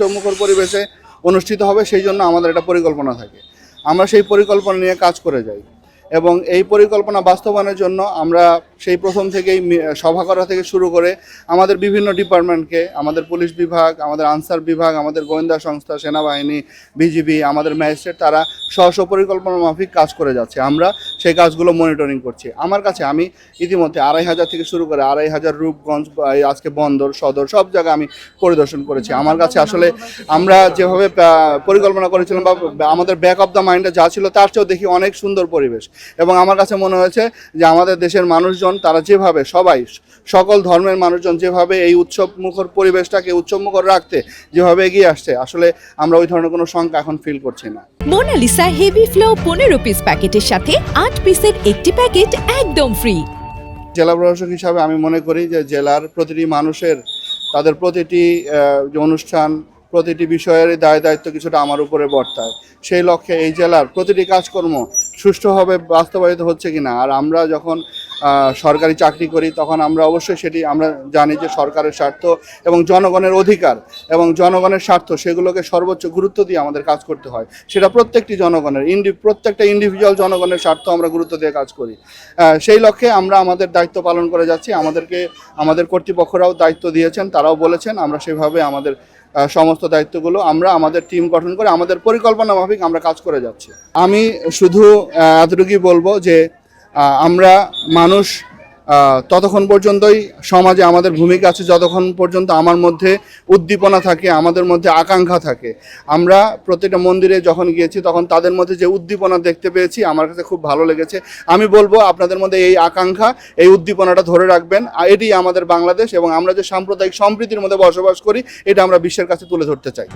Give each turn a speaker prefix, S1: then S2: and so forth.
S1: উৎসবমুখর পরিবেশে অনুষ্ঠিত হবে, সেই জন্য আমাদের একটা পরিকল্পনা থাকে। আমরা সেই পরিকল্পনা নিয়ে কাজ করে যাই এবং এই পরিকল্পনা বাস্তবায়নের জন্য আমরা সেই প্রথম থেকেই সভা করা থেকে শুরু করে আমাদের বিভিন্ন ডিপার্টমেন্টকে, আমাদের পুলিশ বিভাগ, আমাদের আনসার বিভাগ, আমাদের গোয়েন্দা সংস্থা, সেনাবাহিনী, বিজিবি, আমাদের ম্যাজিস্ট্রেট, তারা স্ব পরিকল্পনা মাফিক কাজ করে যাচ্ছে। আমরা সেই কাজগুলো মনিটরিং করছি। আমার কাছে আমি ইতিমধ্যে 2500 থেকে শুরু করে 2500 রূপগঞ্জ, আজকে বন্দর, সদর, সব জায়গায় আমি পরিদর্শন করেছি। আমার কাছে আসলে আমরা যেভাবে পরিকল্পনা করেছিলাম বা আমাদের ব্যাক অফ দ্য মাইন্ডে যা ছিল তার চেয়েও দেখি অনেক সুন্দর পরিবেশ। এবং আমার কাছে মনে হয়েছে যে আমাদের দেশের মানুষজন তারা যেভাবে সকল ধর্মের মানুষজন যেভাবে এই উৎসব মুখর পরিবেশটাকে উৎসব মুখর রাখতে যেভাবে এগিয়ে আসছে, আসলে আমরা ওই ধরনের কোনো শঙ্কা এখন ফিল করছি না।
S2: মোনালিসা হেভি ফ্লো 15 পিস প্যাকেটের সাথে 8 পিসের একটি প্যাকেট একদম ফ্রি।
S1: জেলা প্রশাসক হিসাবে আমি মনে করি যে জেলার প্রতিটি মানুষের তাদের প্রতিটি অনুষ্ঠান, প্রতিটি বিষয়ের দায়িত্ব কিছুটা আমার উপরে বর্তায়। সেই লক্ষ্যে এই জেলার প্রতিটি কাজকর্ম সুষ্ঠুভাবে বাস্তবায়িত হচ্ছে কিনা। আর আমরা যখন সরকারি চাকরি করি তখন আমরা অবশ্যই সেটি আমরা জানি যে সরকারের স্বার্থ এবং জনগণের অধিকার এবং জনগণের স্বার্থ সেগুলোকে সর্বোচ্চ গুরুত্ব দিয়ে আমাদের কাজ করতে হয়। সেটা প্রত্যেকটি জনগণের প্রত্যেকটা ইন্ডিভিজুয়াল জনগণের স্বার্থ আমরা গুরুত্ব দিয়ে কাজ করি। সেই লক্ষ্যে আমরা আমাদের দায়িত্ব পালন করে যাচ্ছি। আমাদের কর্তৃপক্ষরাও দায়িত্ব দিয়েছেন, তারাও বলেছেন আমরা সেভাবে আমাদের সমস্ত দায়িত্বগুলো আমরা আমাদের টিম গঠন করে আমাদের পরিকল্পনা মাফিক আমরা কাজ করে যাচ্ছি। আমি শুধু এতটুকুই বলবো যে আমরা মানুষ ততক্ষণ পর্যন্তই সমাজে আমাদের ভূমিকা আছে যতক্ষণ পর্যন্ত আমার মধ্যে উদ্দীপনা থাকে, আমাদের মধ্যে আকাঙ্ক্ষা থাকে। আমরা প্রত্যেকটা মন্দিরে যখন গিয়েছি তখন তাদের মধ্যে যে উদ্দীপনা দেখতে পেয়েছি আমার কাছে খুব ভালো লেগেছে। আমি বলবো আপনাদের মধ্যে এই আকাঙ্ক্ষা, এই উদ্দীপনাটা ধরে রাখবেন। এটি আমাদের বাংলাদেশ এবং আমরা যে সাম্প্রদায়িক সম্প্রীতির মধ্যে বসবাস করি এটা আমরা বিশ্বের কাছে তুলে ধরতে চাই।